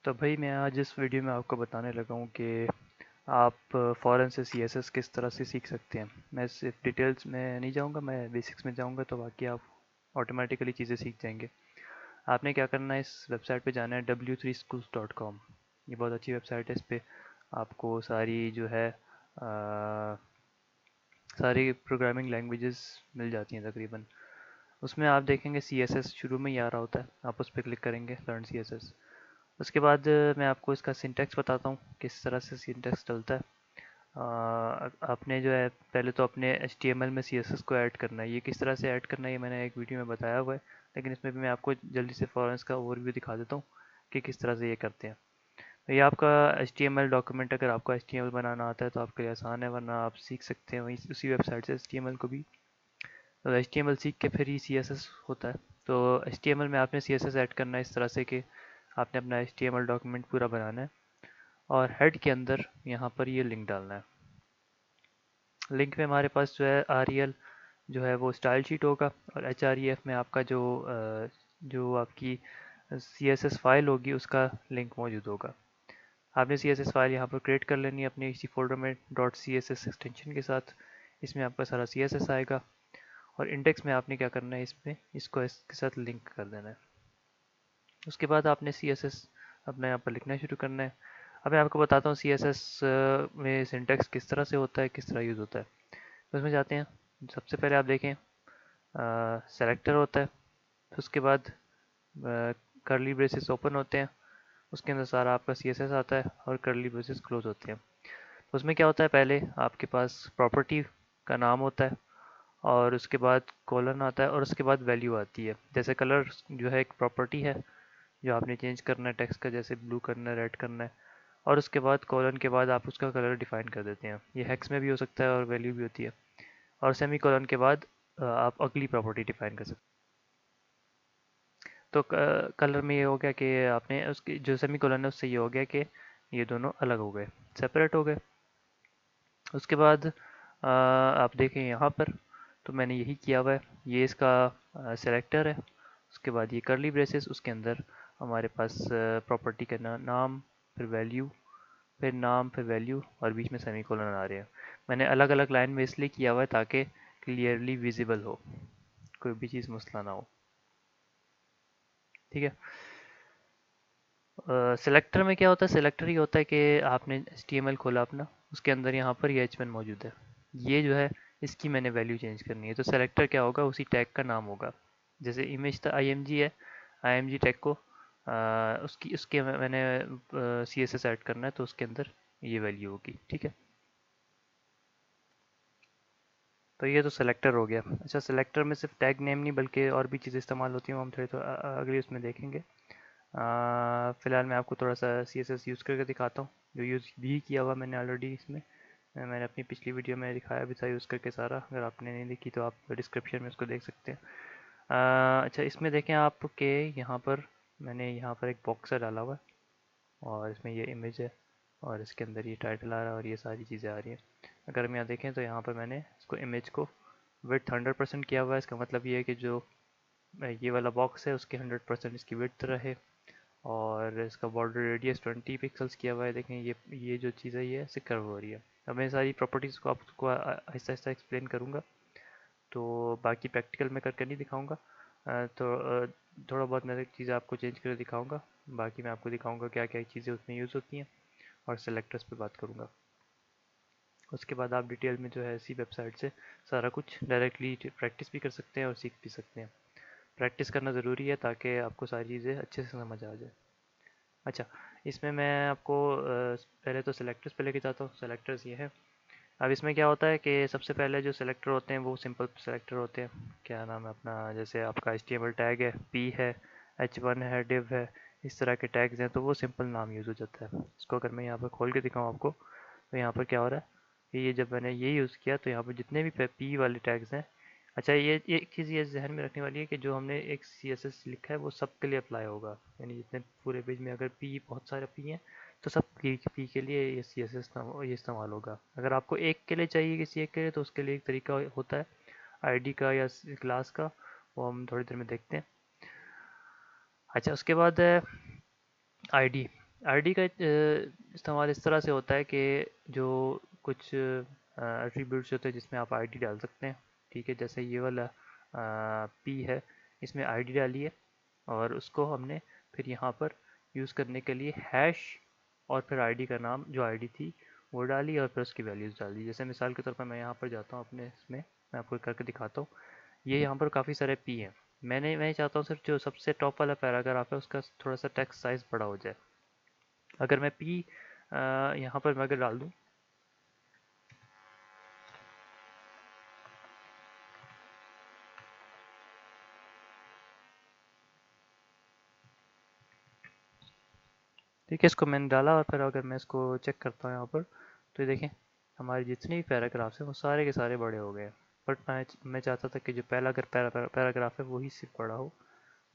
तो भाई मैं आज इस वीडियो में आपको बताने लगा हूँ कि आप फ़ौरन से CSS किस तरह से सीख सकते हैं। मैं सिर्फ डिटेल्स में नहीं जाऊँगा, मैं बेसिक्स में जाऊँगा, तो बाकी आप ऑटोमेटिकली चीज़ें सीख जाएंगे। आपने क्या करना है, इस वेबसाइट पे जाना है w3schools.com। ये बहुत अच्छी वेबसाइट है। इस पर आपको सारी जो है सारी प्रोग्रामिंग लैंग्वेजेस मिल जाती हैं तकरीबन। उसमें आप देखेंगे CSS शुरू में ही आ रहा होता है, आप उस पर क्लिक करेंगे लर्न CSS। उसके बाद मैं आपको इसका सिंटैक्स बताता हूँ किस तरह से सिंटैक्स डलता है। आपने जो है पहले तो अपने HTML में CSS को ऐड करना है। ये किस तरह से ऐड करना है ये मैंने एक वीडियो में बताया हुआ है, लेकिन इसमें भी मैं आपको जल्दी से फ़ौरन इसका ओवरव्यू दिखा देता हूँ कि किस तरह से ये करते हैं। तो ये आपका HTML डॉक्यूमेंट, अगर आपको HTML बनाना आता है तो आपके लिए आसान है, वरना आप सीख सकते हैं वहीं उसी वेबसाइट से HTML को भी। तो HTML सीख के फिर ही CSS होता है। तो HTML में आपने CSS ऐड करना है इस तरह से कि आपने अपना HTML डॉक्यूमेंट पूरा बनाना है और हेड के अंदर यहाँ पर ये लिंक डालना है। लिंक में हमारे पास जो है REL जो है वो स्टाइल शीट होगा, और HREF में आपका जो आपकी CSS फाइल होगी उसका लिंक मौजूद होगा। आपने CSS फाइल यहाँ पर क्रिएट कर लेनी है अपने इसी फोल्डर में .css एक्सटेंशन के साथ। इसमें आपका सारा CSS आएगा, और इंडेक्स में आपने क्या करना है, इसमें इसको इसके साथ लिंक कर देना है। उसके बाद आपने CSS अपने यहाँ पर लिखना शुरू करना है। अब मैं आपको बताता हूँ CSS में सिंटैक्स किस तरह से होता है, किस तरह यूज़ होता है। तो उसमें जाते हैं। सबसे पहले आप देखें सेलेक्टर होता है, फिर उसके बाद कर्ली ब्रेसेस ओपन होते हैं, उसके अंदर सारा आपका CSS आता है, और कर्ली ब्रेसेस क्लोज होते हैं। तो उसमें क्या होता है, पहले आपके पास प्रॉपर्टी का नाम होता है, और उसके बाद कॉलन आता है, और उसके बाद वैल्यू आती है। जैसे कलर जो है एक प्रॉपर्टी है जो आपने चेंज करना है टेक्स्ट का, जैसे ब्लू करना है, रेड करना है, और उसके बाद कॉलन के बाद आप उसका कलर डिफाइन कर देते हैं। ये हेक्स में भी हो सकता है और वैल्यू भी होती है। और सेमी कॉलन के बाद आप अगली प्रॉपर्टी डिफाइन कर सकते हैं। तो कलर में ये हो गया कि आपने उसकी जो सेमी कॉलन है उससे ये हो गया कि ये दोनों अलग हो गए, सेपरेट हो गए। उसके बाद आप देखें यहाँ पर, तो मैंने यही किया हुआ है। ये इसका सेलेक्टर है, उसके बाद ये करली ब्रेसेस, उसके अंदर हमारे पास प्रॉपर्टी का नाम, फिर वैल्यू, फिर नाम, फिर वैल्यू, और बीच में सेमीकोलन आ रहे हैं। मैंने अलग अलग लाइन में इसलिए किया हुआ है ताकि क्लियरली विजिबल हो, कोई भी चीज़ मसला ना हो। ठीक है। सेलेक्टर में क्या होता है, सेलेक्टर ये होता है कि आपने HTML खोला अपना, उसके अंदर यहाँ पर ये h1 मौजूद है। ये जो है इसकी मैंने वैल्यू चेंज करनी है, तो सेलेक्टर क्या होगा, उसी टैग का नाम होगा। जैसे इमेज था IMG है, IMG टैग को उसकी उसके मैंने CSS ऐड करना है, तो उसके अंदर ये वैल्यू होगी। ठीक है। तो ये तो सेलेक्टर हो गया। अच्छा, सेलेक्टर में सिर्फ टैग नेम नहीं बल्कि और भी चीज़ें इस्तेमाल होती हैं, वो हम थोड़ी तो अगली उसमें देखेंगे। फ़िलहाल मैं आपको थोड़ा सा CSS यूज़ करके दिखाता हूँ, जो यूज़ भी किया हुआ मैंने ऑलरेडी इसमें। मैंने अपनी पिछली वीडियो में दिखाया भी था यूज़ करके सारा, अगर आपने नहीं देखी तो आप डिस्क्रिप्शन में उसको देख सकते हैं। अच्छा, इसमें देखें आप कि यहाँ पर मैंने यहाँ पर एक बॉक्सर डाला हुआ है, और इसमें ये इमेज है, और इसके अंदर ये टाइटल आ रहा है, और ये सारी चीज़ें आ रही हैं। अगर हम यहाँ देखें तो यहाँ पर मैंने इसको इमेज को विड्थ 100% किया हुआ है। इसका मतलब ये है कि जो ये वाला बॉक्स है उसकी 100% इसकी विड्थ रहे, और इसका बॉर्डर रेडियस 20 पिक्सल्स किया हुआ है। देखें ये जो चीज़ है ये ऐसे कर्व हो रही है। अब मैं सारी प्रॉपर्टीज़ को आपको आहिस्ता आहिस्ता एक्सप्लेन करूँगा, तो बाकी प्रैक्टिकल में करके नहीं दिखाऊँगा। थोड़ा बहुत मैं चीज़ें आपको चेंज करके दिखाऊँगा, बाकी मैं आपको दिखाऊँगा क्या क्या चीज़ें उसमें यूज़ होती हैं, और सेलेक्टर्स पे बात करूँगा। उसके बाद आप डिटेल में जो है इसी वेबसाइट से सारा कुछ डायरेक्टली प्रैक्टिस भी कर सकते हैं और सीख भी सकते हैं। प्रैक्टिस करना ज़रूरी है ताकि आपको सारी चीज़ें अच्छे से समझ आ जाए। अच्छा, इसमें मैं आपको पहले तो सेलेक्टर्स पे लेके जाता हूँ। सेलेक्टर्स ये है। अब इसमें क्या होता है कि सबसे पहले जो सेलेक्टर होते हैं वो सिंपल सेलेक्टर होते हैं। क्या नाम है अपना, जैसे आपका HTML टैग है, p है, h1 है, div है, इस तरह के टैग्स हैं, तो वो सिंपल नाम यूज़ हो जाता है। इसको अगर मैं यहाँ पर खोल के दिखाऊँ आपको, तो यहाँ पर क्या हो रहा है कि ये जब मैंने ये यूज़ किया तो यहाँ पर जितने भी p वाले टैग्स हैं। अच्छा, ये एक चीज़ ये जहन में रखने वाली है कि जो हमने एक CSS लिखा है वो सब के लिए अप्लाई होगा। यानी जितने पूरे पेज में अगर बहुत सारे p हैं, तो सब पी के लिए ये CSS ये इस्तेमाल होगा। अगर आपको एक के लिए चाहिए, किसी एक के लिए, तो उसके लिए एक तरीका होता है आईडी का या क्लास का, वो हम थोड़ी देर में देखते हैं। अच्छा, उसके बाद है आईडी। आईडी का इस्तेमाल इस तरह से होता है कि जो कुछ एट्रीब्यूट्स होते हैं जिसमें आप आईडी डाल सकते हैं। ठीक है, जैसे ये वाला पी है, इसमें आईडी डाली है और उसको हमने फिर यहाँ पर यूज़ करने के लिए हैश और फिर आईडी का नाम जो आईडी थी वो डाली और फिर उसकी वैल्यूज़ डाल दी। जैसे मिसाल के तौर पर मैं यहाँ पर जाता हूँ अपने इसमें, मैं आपको करके दिखाता हूँ। ये यहाँ पर काफ़ी सारे पी हैं। मैं चाहता हूँ सिर्फ जो सबसे टॉप वाला पैराग्राफ है उसका थोड़ा सा टेक्स्ट साइज़ बड़ा हो जाए। अगर मैं पी यहाँ पर मैं अगर डाल दूँ, ठीक है, इसको मैंने डाला और फिर अगर मैं इसको चेक करता हूँ यहाँ पर, तो ये देखें हमारे जितने भी पैराग्राफ्स हैं वो सारे के सारे बड़े हो गए। बट मैं चाहता था कि जो पहला अगर पैराग्राफ है वही सिर्फ बड़ा हो।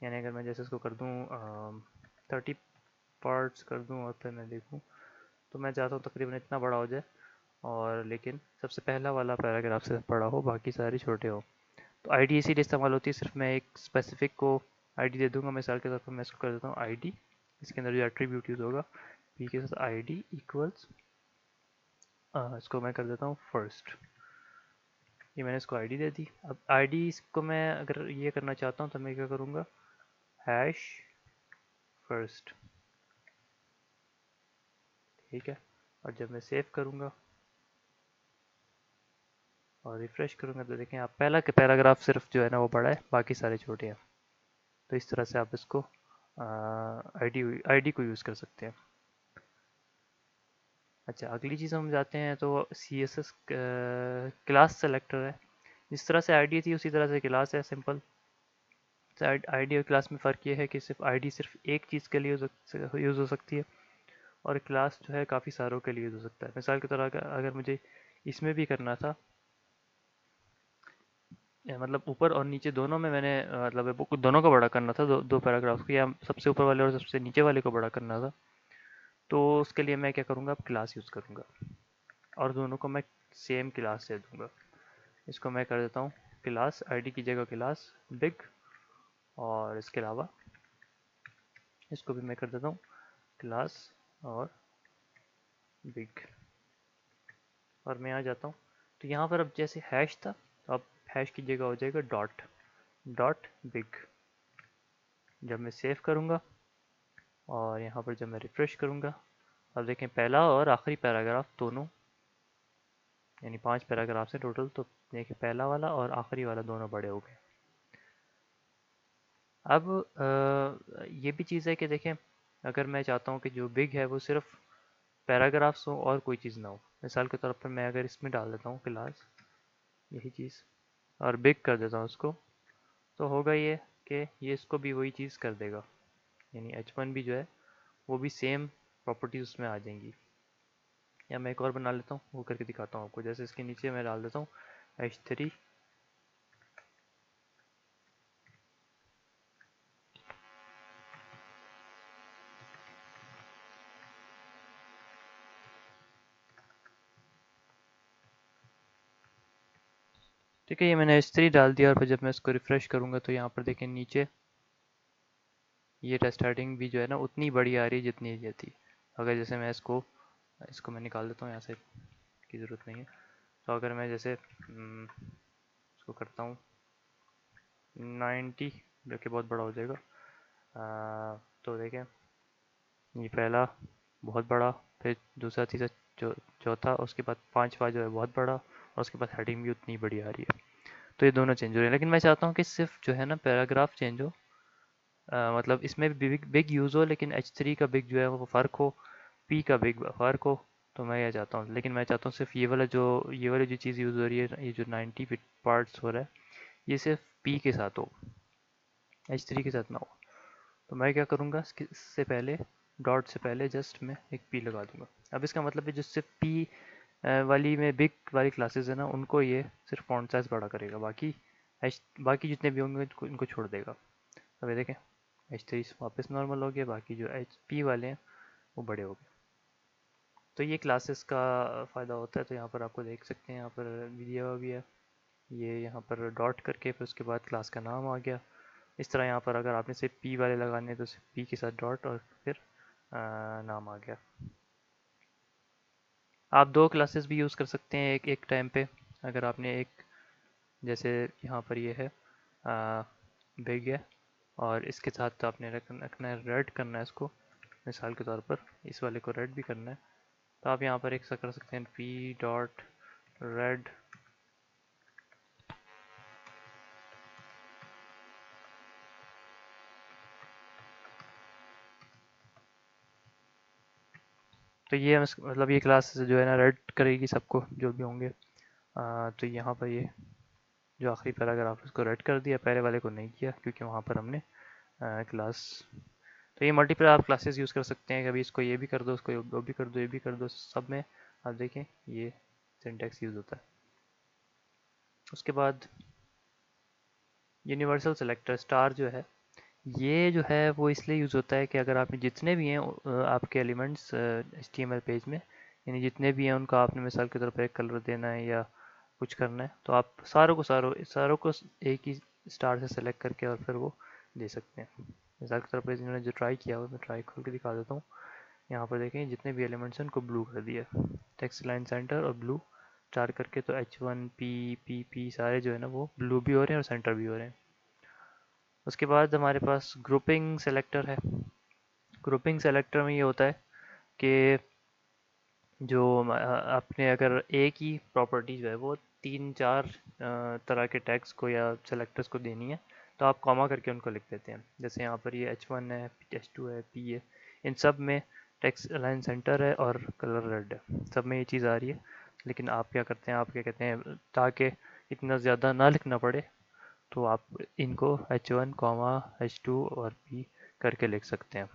यानी अगर मैं जैसे इसको कर दूँ 30 पार्ट्स कर दूँ और फिर मैं देखूँ, तो मैं चाहता हूँ तकरीबन इतना बड़ा हो जाए, और लेकिन सबसे पहला वाला पैराग्राफ से बड़ा हो, बाकी सारे छोटे हो। तो आईडी इसीलिए इस्तेमाल होती है, सिर्फ मैं एक स्पेसिफिक को आईडी दे दूंगा। मिसाल के तौर पर मैं इसको कर देता हूँ आईडी, इसके अंदर जो एट्रीब्यूट यूज़ होगा पी के साथ आईडी इक्वल्स, इसको मैं कर देता हूँ फर्स्ट। ये मैंने इसको आईडी दे दी। अब आईडी इसको मैं अगर ये करना चाहता हूँ तो मैं क्या करूँगा, हैश फर्स्ट। ठीक है, और जब मैं सेव करूँगा और रिफ्रेश करूँगा तो देखें आप पहला के पैराग्राफ सिर्फ जो है ना वो बड़ा है, बाकी सारे छोटे हैं। तो इस तरह से आप इसको आईडी आईडी को यूज़ कर सकते हैं। अच्छा, अगली चीज़ हम जाते हैं तो C S S class selector है। जिस तरह से आईडी थी उसी तरह से क्लास है, सिंपल। आईडी और क्लास में फ़र्क ये है कि सिर्फ आईडी सिर्फ एक चीज़ के लिए यूज़ हो सकती है, और क्लास जो है काफ़ी सारों के लिए यूज़ हो सकता है। मिसाल की तरह अगर मुझे इसमें भी करना था, मतलब ऊपर और नीचे दोनों में मैंने मतलब दोनों को बड़ा करना था, दो पैराग्राफ को, या सबसे ऊपर वाले और सबसे नीचे वाले को बड़ा करना था, तो उसके लिए मैं क्या करूँगा, अब क्लास यूज़ करूँगा और दोनों को मैं सेम क्लास दे दूँगा। इसको मैं कर देता हूँ क्लास, आईडी की जगह क्लास बिग, और इसके अलावा इसको भी मैं कर देता हूँ क्लास और बिग, और मैं आ जाता हूँ। तो यहाँ पर अब जैसे हैश था, तो अब हैश की जगह हो जाएगा डॉट, डॉट बिग। जब मैं सेव करूँगा और यहाँ पर जब मैं रिफ्रेश करूँगा, अब देखें पहला और आखिरी पैराग्राफ दोनों, यानी 5 पैराग्राफ है टोटल, तो देखिए पहला वाला और आखिरी वाला दोनों बड़े हो गए। अब ये भी चीज़ है कि देखें अगर मैं चाहता हूँ कि जो बिग है वो सिर्फ पैराग्राफ्स हो और कोई चीज़ ना हो, मिसाल के तौर पर मैं अगर इसमें डाल देता हूँ क्लास, यही चीज़, और बिग कर देता हूँ उसको, तो होगा ये कि ये इसको भी वही चीज़ कर देगा, यानी H1 भी जो है वो भी सेम प्रॉपर्टीज उसमें आ जाएंगी। या मैं एक और बना लेता हूँ, वो करके दिखाता हूँ आपको। जैसे इसके नीचे मैं डाल देता हूँ H3, ठीक है, ये मैंने H3 डाल दिया, और फिर जब मैं इसको रिफ्रेश करूँगा तो यहाँ पर देखें नीचे ये रेस्टार्टिंग भी जो है ना उतनी बड़ी आ रही है जितनी ये थी। अगर जैसे मैं इसको इसको मैं निकाल देता हूँ यहाँ से, की ज़रूरत नहीं है। तो अगर मैं जैसे इसको करता हूँ 90, जो कि बहुत बड़ा हो जाएगा, तो देखें ये पहला बहुत बड़ा, फिर दूसरा तीसरा चौथा, उसके बाद पांचवा जो है बहुत बड़ा, और उसके बाद हेडिंग भी उतनी बड़ी आ रही है। तो ये दोनों चेंज हो रहे हैं, लेकिन मैं चाहता हूँ कि सिर्फ जो है ना पैराग्राफ चेंज हो, मतलब इसमें भी बिग यूज़ हो, लेकिन H3 का बिग जो है वो फ़र्क हो, पी का बिग फ़र्क हो। तो मैं ये चाहता हूँ, लेकिन मैं चाहता हूँ सिर्फ ये वाला जो चीज़ यूज़ हो रही है, ये जो 90 पार्ट्स हो रहा है, ये सिर्फ पी के साथ हो, H3 के साथ ना हो। तो मैं क्या करूँगा, इससे पहले डॉट से पहले जस्ट मैं एक पी लगा दूंगा। अब इसका मतलब है जो सिर्फ पी वाली में बिग वाली क्लासेस है ना, उनको ये सिर्फ फॉन्ट साइज बड़ा करेगा, बाकी जितने भी होंगे इनको छोड़ देगा। अब ये देखें H3 वापस नॉर्मल हो गया, बाकी जो HP वाले हैं वो बड़े हो गए। तो ये क्लासेस का फ़ायदा होता है। तो यहाँ पर आपको देख सकते हैं, यहाँ पर दिया हुआ भी है, ये यहाँ पर डॉट करके फिर उसके बाद क्लास का नाम आ गया। इस तरह यहाँ पर अगर आपने सिर्फ पी वाले लगाने हैं तो सिर्फ पी के साथ डॉट और फिर नाम आ गया। आप दो क्लासेस भी यूज़ कर सकते हैं एक एक टाइम पे। अगर आपने एक, जैसे यहाँ पर ये है बिग है, और इसके साथ तो आपने रखना है, रेड करना है इसको, मिसाल के तौर पर इस वाले को रेड भी करना है। तो आप यहाँ पर एक सा कर सकते हैं पी डॉट रेड। तो ये मतलब ये क्लास जो है ना रेड करेगी सबको जो भी होंगे। तो यहाँ पर ये जो आखिरी पैराग्राफ उसको रेड कर दिया, पहले वाले को नहीं किया क्योंकि वहाँ पर हमने क्लास। तो ये मल्टीपल आप क्लासेस यूज़ कर सकते हैं, कभी इसको ये भी कर दो, उसको वो भी कर दो, ये भी कर दो, सब में आप देखें ये सिंटैक्स यूज़ होता है। उसके बाद यूनिवर्सल सेलेक्टर स्टार जो है, ये जो है वो इसलिए यूज़ होता है कि अगर आपने जितने भी हैं आपके एलिमेंट्स HTML पेज में, यानी जितने भी हैं उनका आपने मिसाल के तौर पर एक कलर देना है या कुछ करना है, तो आप सारों को एक ही स्टार से सेलेक्ट करके और फिर वो दे सकते हैं। मिसाल के तौर पर इन्होंने जो ट्राई किया हुआ, मैं ट्राई खोल के दिखा देता हूँ। यहाँ पर देखें जितने भी एलिमेंट्स हैं उनको ब्लू कर दिया, टेक्स्ट लाइन सेंटर और ब्लू चार करके, तो H1 P सारे जो है ना वो ब्लू भी हो रहे हैं और सेंटर भी हो रहे हैं। उसके बाद हमारे पास ग्रुपिंग सेलेक्टर है। ग्रुपिंग सेलेक्टर में ये होता है कि जो आपने अगर एक ही प्रॉपर्टी जो है वो तीन चार तरह के टैग्स को या सेलेक्टर्स को देनी है, तो आप कॉमा करके उनको लिख देते हैं। जैसे यहाँ पर ये H1 है, H2 है, P है, इन सब में टेक्स्ट अलाइन सेंटर है और कलर रेड है, सब में ये चीज़ आ रही है। लेकिन आप क्या करते हैं, आप क्या कहते हैं, ताकि इतना ज़्यादा ना लिखना पड़े, तो आप इनको H1 H2 और P करके लिख सकते हैं।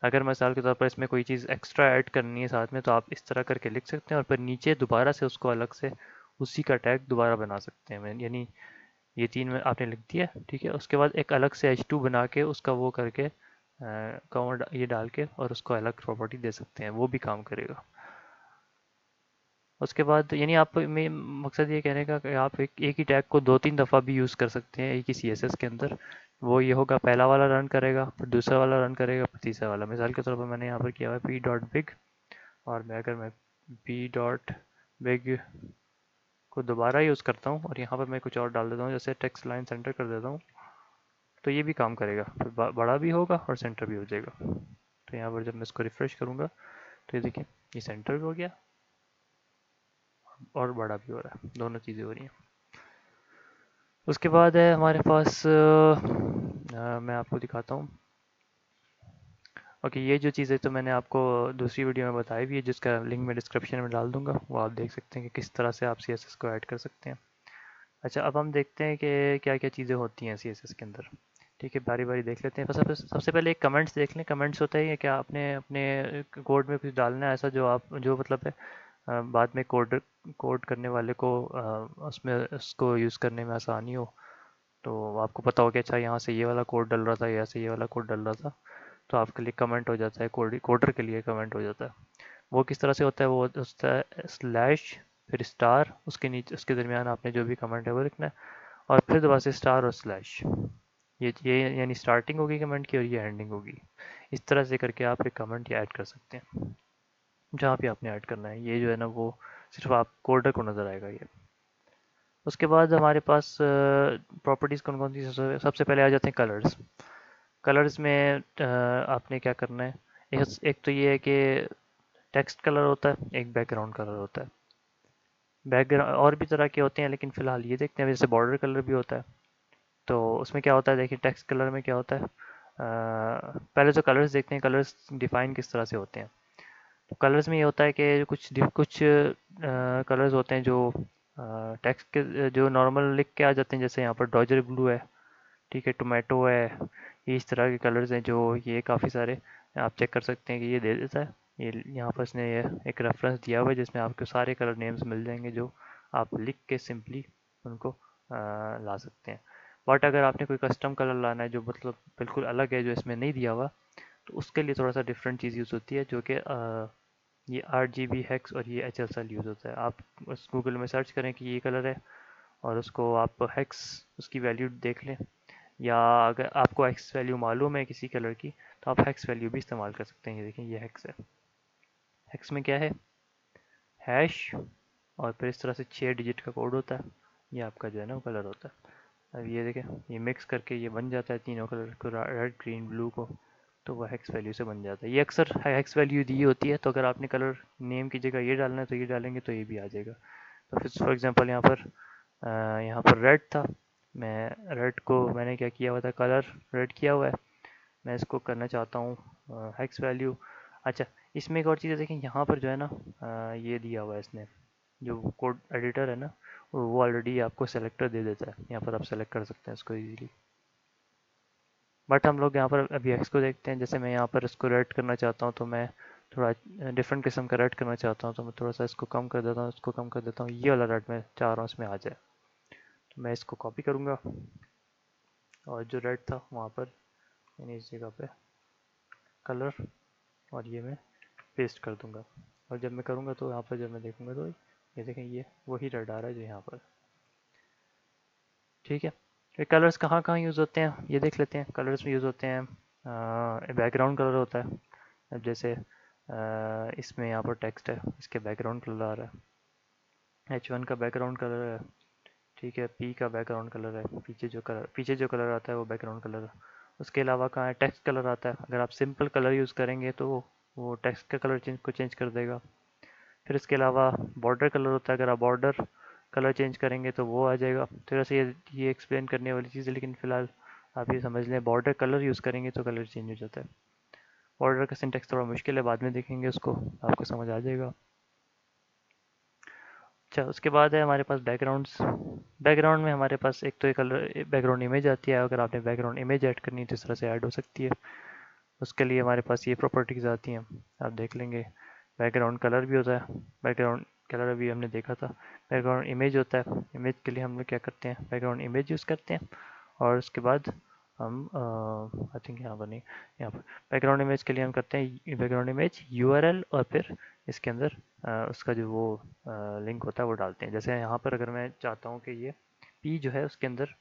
अगर मिसाल के तौर पर इसमें कोई चीज़ एक्स्ट्रा ऐड करनी है साथ में, तो आप इस तरह करके लिख सकते हैं और फिर नीचे दोबारा से उसको अलग से उसी का टैग दोबारा बना सकते हैं। यानी ये तीन में आपने लिख दिया, ठीक है, उसके बाद एक अलग से H2 बना के उसका वो करके कॉमा ये डाल के और उसको अलग प्रॉपर्टी दे सकते हैं, वो भी काम करेगा। उसके बाद यानी आप में मकसद ये कहने का कि आप एक ही टैग को दो तीन दफ़ा भी यूज़ कर सकते हैं एक ही CSS के अंदर। वो ये होगा, पहला वाला रन करेगा, फिर दूसरा वाला रन करेगा, फिर तीसरा वाला। मिसाल के तौर पर मैंने यहाँ पर किया हुआ है p.big, और मैं p.big को दोबारा यूज़ करता हूँ और यहाँ पर मैं कुछ और डाल देता हूँ, जैसे टेक्स्ट लाइन सेंटर कर देता हूँ, तो ये भी काम करेगा, फिर बड़ा भी होगा और सेंटर भी हो जाएगा। तो यहाँ पर जब मैं इसको रिफ़्रेश करूँगा तो ये देखिए ये सेंटर भी हो गया और बड़ा भी हो रहा है, दोनों चीज़ें हो रही हैं। उसके बाद है हमारे पास मैं आपको दिखाता हूँ। ओके, ये जो चीज़ है तो मैंने आपको दूसरी वीडियो में बताई भी है, जिसका लिंक मैं डिस्क्रिप्शन में डाल दूंगा, वो आप देख सकते हैं कि किस तरह से आप CSS को ऐड कर सकते हैं। अच्छा, अब हम देखते हैं कि क्या क्या चीज़ें होती हैं CSS के अंदर। ठीक है, बारी बारी देख लेते हैं। सबसे पहले एक कमेंट्स देख लें। कमेंट्स होता है कि क्या आपने अपने कोड में कुछ डालना है ऐसा जो आप जो मतलब है बाद में कोड कोड करने वाले को उसमें उसको यूज़ करने में आसानी हो। तो आपको पता हो कि अच्छा यहाँ से ये वाला कोड डल रहा था, यहाँ से ये वाला कोड डल रहा था, तो आपके लिए कमेंट हो जाता है, कोडर के लिए कमेंट हो जाता है। वो किस तरह से होता है, वो होता है स्लैश फिर स्टार, उसके नीचे उसके दरमियान आपने जो भी कमेंट है वो लिखना है, और फिर दोबारा से स्टार और स्लैश। ये यानी स्टार्टिंग होगी कमेंट की और ये एंडिंग होगी। इस तरह से करके आप एक कमेंट ऐड कर सकते हैं जहाँ पे आपने ऐड करना है। ये जो है ना वो सिर्फ आप कोडर को नज़र आएगा ये। उसके बाद हमारे पास प्रॉपर्टीज़ कौन कौन सी, सबसे पहले आ जाते हैं कलर्स। कलर्स में आपने क्या करना है, एक तो ये है कि टेक्स्ट कलर होता है, एक बैकग्राउंड कलर होता है। बैकग्राउंड और भी तरह के होते हैं, लेकिन फ़िलहाल ये देखते हैं। जैसे बॉर्डर कलर भी होता है, तो उसमें क्या होता है, देखिए टेक्स्ट कलर में क्या होता है। पहले तो कलर्स देखते हैं, कलर्स डिफाइन किस तरह से होते हैं। तो कलर्स में ये होता है कि कुछ कलर्स होते हैं जो टेक्स्ट के जो नॉर्मल लिख के आ जाते हैं, जैसे यहाँ पर डॉजर ब्लू है, ठीक है, टोमेटो है, ये इस तरह के कलर्स हैं जो ये काफ़ी सारे आप चेक कर सकते हैं कि ये दे देता है। ये यहाँ पर इसने ये एक रेफरेंस दिया हुआ है जिसमें आपको सारे कलर नेम्स मिल जाएंगे जो आप लिख के सिंपली उनको ला सकते हैं। बट अगर आपने कोई कस्टम कलर लाना है जो मतलब बिल्कुल अलग है, जो इसमें नहीं दिया हुआ, तो उसके लिए थोड़ा सा डिफरेंट चीज़ यूज़ होती है, जो कि ये RGB हेक्स और ये HSL यूज़ होता है। आप उस गूगल में सर्च करें कि ये कलर है और उसको आप हेक्स उसकी वैल्यू देख लें, या अगर आपको हेक्स वैल्यू मालूम है किसी कलर की तो आप हेक्स वैल्यू भी इस्तेमाल कर सकते हैं। ये देखें, ये हेक्स है। हेक्स में क्या है? हैश और फिर इस तरह से 6 डिजिट का कोड होता है। ये आपका जो है ना वो कलर होता है। अब ये देखें, ये मिक्स करके ये बन जाता है तीनों कलर को, रेड ग्रीन ब्लू को। तो वो हेक्स वैल्यू से बन जाता है। ये अक्सर हेक्स वैल्यू दी होती है, तो अगर आपने कलर नेम की जगह ये डालना है तो ये डालेंगे तो ये भी आ जाएगा। तो फिर फॉर एग्जांपल यहाँ पर रेड था। मैं रेड को मैंने क्या किया हुआ था, कलर रेड किया हुआ है। मैं इसको करना चाहता हूँ हेक्स वैल्यू। अच्छा, इसमें एक और चीज़ है, देखें यहाँ पर जो है ना ये दिया हुआ है इसने, जो कोड एडिटर है ना, वो ऑलरेडी आपको सेलेक्टर दे देता है। यहाँ पर आप सेलेक्ट कर सकते हैं इसको इजीली। बट हम लोग यहाँ पर अभी एक्स को देखते हैं। जैसे मैं यहाँ पर इसको रेड करना चाहता हूँ, तो मैं थोड़ा डिफरेंट किस्म का रेड करना चाहता हूँ, तो मैं थोड़ा सा इसको कम कर देता हूँ, इसको कम कर देता हूँ। ये वाला रेड मैं चाह रहा हूँ इसमें आ जाए। तो मैं इसको कॉपी करूँगा और जो रेड था वहाँ पर यानी इस जगह पे कलर, और ये मैं पेस्ट कर दूंगा। और जब मैं करूँगा तो यहाँ पर जब मैं देखूँगा तो ये देखें, ये वही रेड आ रहा है जो यहाँ पर। ठीक है। फिर कलर्स कहाँ कहाँ यूज़ होते हैं ये देख लेते हैं। कलर्स में यूज़ होते हैं, बैकग्राउंड कलर होता है। अब जैसे इसमें यहाँ पर टेक्स्ट है, इसके बैकग्राउंड कलर आ रहा है। H1 का बैकग्राउंड कलर है। ठीक है, P का बैकग्राउंड कलर है। पीछे जो कलर आता है वो बैकग्राउंड कलर है। उसके अलावा कहाँ है, टेक्स्ट कलर आता है। अगर आप सिंपल कलर यूज़ करेंगे तो वो टेक्स्ट का कलर चेंज कर देगा। फिर इसके अलावा बॉर्डर कलर होता है। अगर आप बॉर्डर कलर चेंज करेंगे तो वो आ जाएगा। तो वैसे ये एक्सप्लेन करने वाली चीज़ है, लेकिन फ़िलहाल आप ये समझ लें, बॉर्डर कलर यूज़ करेंगे तो कलर चेंज हो जाता है। बॉर्डर का सिंटेक्स थोड़ा मुश्किल है, बाद में देखेंगे उसको, आपको समझ आ जाएगा। अच्छा, उसके बाद है हमारे पास बैकग्राउंड्स। बैकग्राउंड में हमारे पास एक तो एक कलर बैकग्राउंड इमेज आती है। अगर आपने बैकग्राउंड इमेज ऐड करनी है तो इस तरह से ऐड हो सकती है। उसके लिए हमारे पास ये प्रॉपर्टीज़ आती हैं, आप देख लेंगे। बैकग्राउंड कलर भी होता है। बैकग्राउंड कलर अभी हमने देखा था। बैकग्राउंड इमेज होता है। इमेज के लिए हम लोग क्या करते हैं, बैकग्राउंड इमेज यूज़ करते हैं। और उसके बाद हम आई थिंक यहाँ पर नहीं, यहाँ पर बैकग्राउंड इमेज के लिए हम करते हैं बैकग्राउंड इमेज यूआरएल, और फिर इसके अंदर उसका जो वो लिंक होता है वो डालते हैं। जैसे यहाँ पर अगर मैं चाहता हूँ कि ये पी जो है उसके अंदर,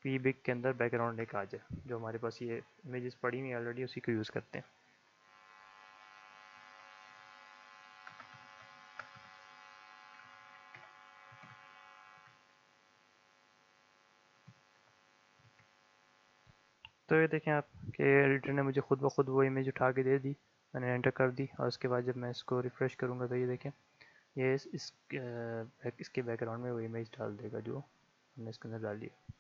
पी बिग के अंदर बैकग्राउंड एक आ जाए, जो हमारे पास ये इमेजेस पड़ी हुई ऑलरेडी, उसी को यूज़ करते हैं। तो ये देखें आप कि एडिटर ने मुझे खुद ब खुद वो इमेज उठा के दे दी। मैंने एंटर कर दी और उसके बाद जब मैं इसको रिफ़्रेश करूँगा तो ये देखें, ये इसके बैकग्राउंड में वो इमेज डाल देगा जो हमने इसके अंदर डाली है।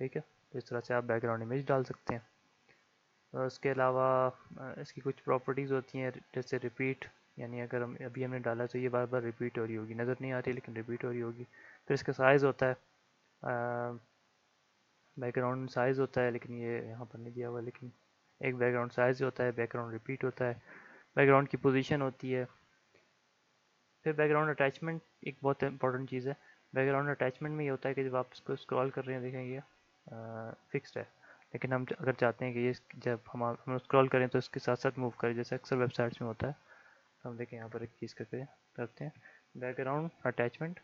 ठीक है, तो इस तरह से आप बैकग्राउंड इमेज डाल सकते हैं। और उसके अलावा इसकी कुछ प्रॉपर्टीज़ होती हैं, जैसे रिपीट, यानी अगर हम अभी हमने डाला तो ये बार बार रिपीट हो रही होगी, नज़र नहीं आ रही लेकिन रिपीट हो रही होगी। फिर इसका साइज़ होता है, बैकग्राउंड साइज़ होता है, लेकिन ये यहाँ पर नहीं दिया हुआ, लेकिन एक बैकग्राउंड साइज़ होता है, बैकग्राउंड रिपीट होता है, बैकग्राउंड की पोजीशन होती है। फिर बैकग्राउंड अटैचमेंट एक बहुत इंपॉर्टेंट चीज़ है। बैकग्राउंड अटैचमेंट में ये होता है कि जब आप इसको स्क्रॉल कर रहे हैं देखेंगे फिक्स्ड है, लेकिन हम अगर चाहते हैं कि ये जब हम स्क्रॉल करें तो इसके साथ साथ मूव करें, जैसे अक्सर वेबसाइट्स में होता है। तो हम देखें यहाँ पर एक चीज़ करते हैं, बैकग्राउंड अटैचमेंट।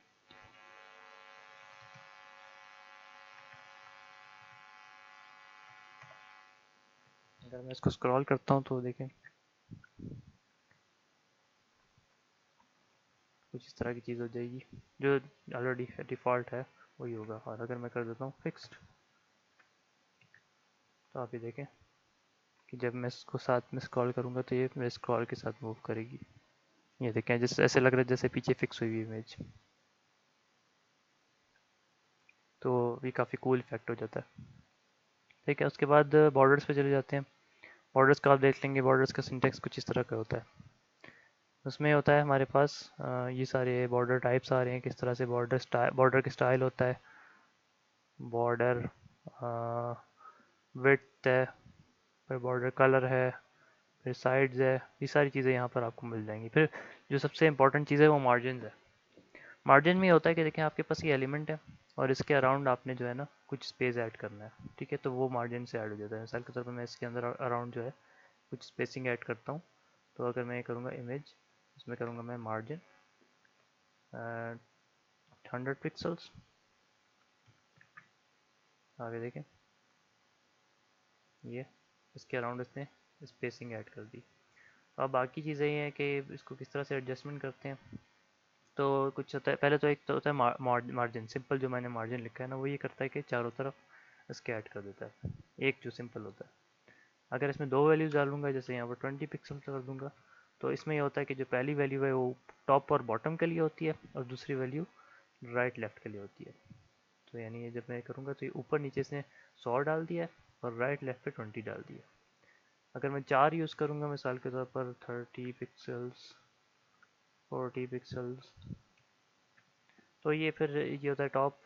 अगर मैं इसको स्क्रॉल करता हूँ तो देखें कुछ इस तरह की चीज़ हो जाएगी, जो ऑलरेडी डिफ़ॉल्ट है वही होगा। और अगर मैं कर देता हूँ फिक्स्ड, तो आप ये देखें कि जब मैं इसको साथ में स्क्रॉल करूँगा तो ये मेरे स्क्रॉल के साथ मूव करेगी। ये देखें, जैसे ऐसे लग रहा है जैसे पीछे फिक्स हुई हुई इमेज। तो ये काफ़ी कूल इफेक्ट हो जाता है। ठीक है, उसके बाद बॉर्डर्स पे चले जाते हैं। बॉर्डर्स का आप देख लेंगे, बॉर्डर्स का सिंटेक्स कुछ इस तरह का होता है। उसमें होता है हमारे पास ये सारे बॉर्डर टाइप्स आ रहे हैं, किस तरह से बॉर्डर के स्टाइल होता है, बॉर्डर विड्थ है, फिर बॉर्डर कलर है, फिर साइड्स है। ये सारी चीज़ें यहाँ पर आपको मिल जाएंगी। फिर जो सबसे इंपॉर्टेंट चीज़ है वो मार्जिन है। मार्जिन में होता है कि देखें आपके पास ये एलिमेंट है और इसके अराउंड आपने जो है ना कुछ स्पेस ऐड करना है। ठीक है, तो वो मार्जिन से ऐड हो जाता है। मिसाल के तौर पर मैं इसके अंदर अराउंड जो है कुछ स्पेसिंग ऐड करता हूँ। तो अगर मैं ये करूँगा इमेज, इसमें करूँगा मैं मार्जिन 100 पिक्सल्स, आगे देखें ये इसके अराउंड इसने स्पेसिंग ऐड कर दी। अब बाकी चीज़ें ये हैं कि इसको किस तरह से एडजस्टमेंट करते हैं। तो कुछ होता है, पहले तो एक तो होता है मार्जिन। सिंपल जो मैंने मार्जिन लिखा है ना, वो ये करता है कि चारों तरफ इसके ऐड कर देता है, एक जो सिंपल होता है। अगर इसमें दो वैल्यूज डालूंगा, जैसे यहाँ पर 20 पिक्सल कर दूंगा, तो इसमें ये होता है कि जो पहली वैल्यू है वो टॉप और बॉटम के लिए होती है, और दूसरी वैल्यू राइट लेफ्ट के लिए होती है। तो यानी ये जब मैं करूँगा तो ये ऊपर नीचे इसने 100 डाल दिया है, और राइट लेफ्ट पे 20 डाल दिया। अगर मैं 4 यूज़ करूँगा मिसाल के तौर पर 30 पिक्सल्स, 40 पिक्सल्स, तो ये फिर ये होता है टॉप।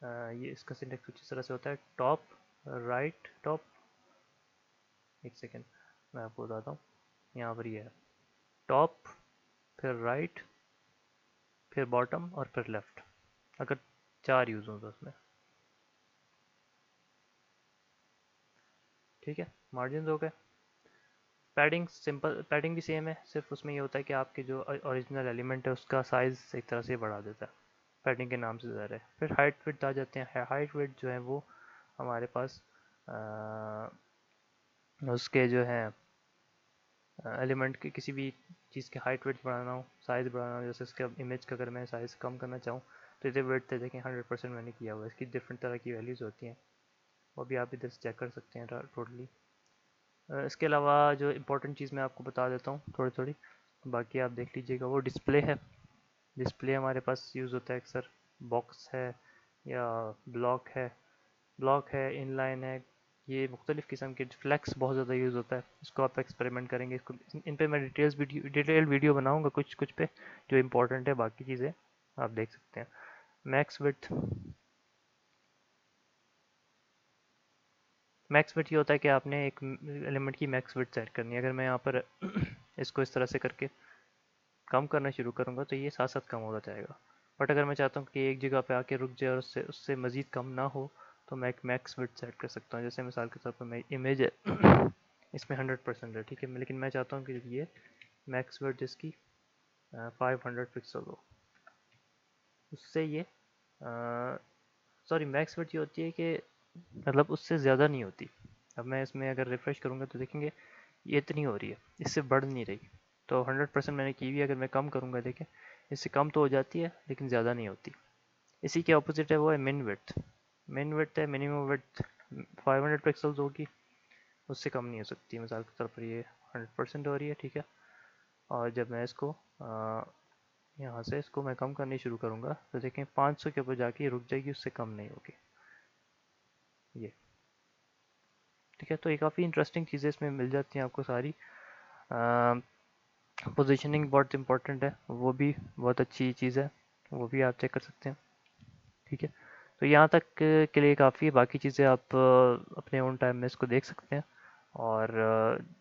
ये इसका सिंटेक्स कुछ इस तरह से होता है, टॉप राइट टॉप। एक सेकेंड मैं आपको बताता हूँ। यहाँ पर ये है टॉप, फिर राइट, फिर बॉटम और फिर लेफ्ट। अगर 4 यूज़ हो तो उसमें, ठीक है। मार्जिन हो गए। पैडिंग सिंपल, पैडिंग भी सेम है, सिर्फ उसमें ये होता है कि आपके जो ओरिजिनल एलिमेंट है उसका साइज़ एक तरह से बढ़ा देता है, पैडिंग के नाम से ज़्यादा है। फिर हाइट विड्थ आ जाते हैं। हाइट विड्थ जो है वो हमारे पास उसके जो है एलिमेंट के किसी भी चीज़ के हाइट वेट बढ़ाना हो, साइज़ बढ़ाना हो, जैसे इसके इमेज का अगर मैं साइज़ कम करना चाहूँ तो इधर वेट थे देखें 100% मैंने किया हुआ है। इसकी डिफरेंट तरह की वैल्यूज़ होती हैं, वो भी आप इधर से चेक कर सकते हैं टोटली। इसके अलावा जो इंपॉर्टेंट चीज़ मैं आपको बता देता हूँ थोड़ी थोड़ी, बाकी आप देख लीजिएगा, वो डिस्प्ले है। डिस्प्ले हमारे पास यूज़ होता है अक्सर, बॉक्स है या ब्लॉक है। ब्लॉक है, इनलाइन है, ये मुख्तलिफ़ किस्म के। फ्लैक्स बहुत ज़्यादा यूज़ होता है, इसको आप एक्सपेरिमेंट करेंगे। इसको इन पे मैं डिटेल वीडियो बनाऊंगा कुछ कुछ पे जो इंपॉर्टेंट है, बाकी चीज़ें आप देख सकते हैं। मैक्स विड्थ, मैक्स विड्थ ये होता है कि आपने एक एलिमेंट की मैक्स विड्थ सेट करनी है। अगर मैं यहाँ पर इसको इस तरह से करके कम करना शुरू करूँगा तो ये साथ साथ कम होता जाएगा। बट अगर मैं चाहता हूँ कि एक जगह पे आके रुक जाए और उससे उससे मज़ीद कम ना हो, तो मैं एक मैक्स विड्थ सेट कर सकता हूँ। जैसे मिसाल के तौर पर मैं इमेज है इसमें 100% है, ठीक है, लेकिन मैं चाहता हूँ कि ये मैक्स विड्थ इसकी 500 पिक्सल हो। उससे ये सॉरी, मैक्स विड्थ ये होती है कि मतलब उससे ज़्यादा नहीं होती। अब मैं इसमें अगर रिफ़्रेश करूँगा तो देखेंगे ये इतनी हो रही है, इससे बढ़ नहीं रही। तो 100% मैंने की हुई है, अगर मैं कम करूँगा देखें इससे कम तो हो जाती है लेकिन ज़्यादा नहीं होती। इसी के ऑपोजिट है, वो है मिन विड्थ। मिन विड्थ है मिनिमम विड्थ 500 पिक्सल्स होगी, उससे कम नहीं हो सकती। मिसाल के तौर पर ये 100% हो रही है, ठीक है। और जब मैं इसको यहाँ से इसको मैं कम करनी शुरू करूँगा तो देखें 500 के ऊपर जाके रुक जाएगी, उससे कम नहीं होगी ये, ठीक है। तो ये काफ़ी इंटरेस्टिंग चीज़ें इसमें मिल जाती हैं आपको सारी। पोजीशनिंग बहुत इंपॉर्टेंट है, वो भी बहुत अच्छी चीज़ है, वो भी आप चेक कर सकते हैं, ठीक है। तो यहाँ तक के लिए काफ़ी है, बाकी चीज़ें आप अपने ओन टाइम में इसको देख सकते हैं। और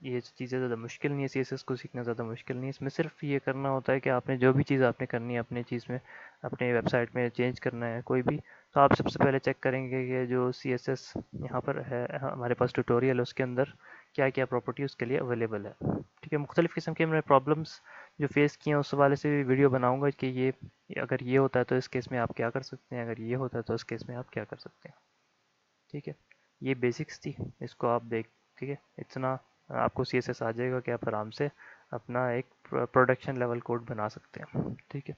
ये चीज़ें ज़्यादा मुश्किल नहीं है, सीएसएस को सीखना ज़्यादा मुश्किल नहीं है। इसमें सिर्फ ये करना होता है कि आपने जो भी चीज़ आपने करनी है अपने चीज़ में, अपने वेबसाइट में चेंज करना है कोई भी, तो आप सबसे पहले चेक करेंगे कि जो सीएसएस यहाँ पर है हमारे पास ट्यूटोरियल है, उसके अंदर क्या क्या प्रॉपर्टी उसके लिए अवेलेबल है, ठीक है। मुख्तलिफ़ किस्म के मैंने प्रॉब्लम्स जो फेस किए हैं उस वाले से भी वीडियो बनाऊँगा कि ये अगर ये होता है तो इस केस में आप क्या कर सकते हैं, अगर ये होता है तो इस केस में आप क्या कर सकते हैं, ठीक है। ये बेसिक्स थी, इसको आप देख, ठीक है। इतना आपको सीएसएस आ जाएगा कि आप आराम से अपना एक प्रोडक्शन लेवल कोड बना सकते हैं, ठीक है।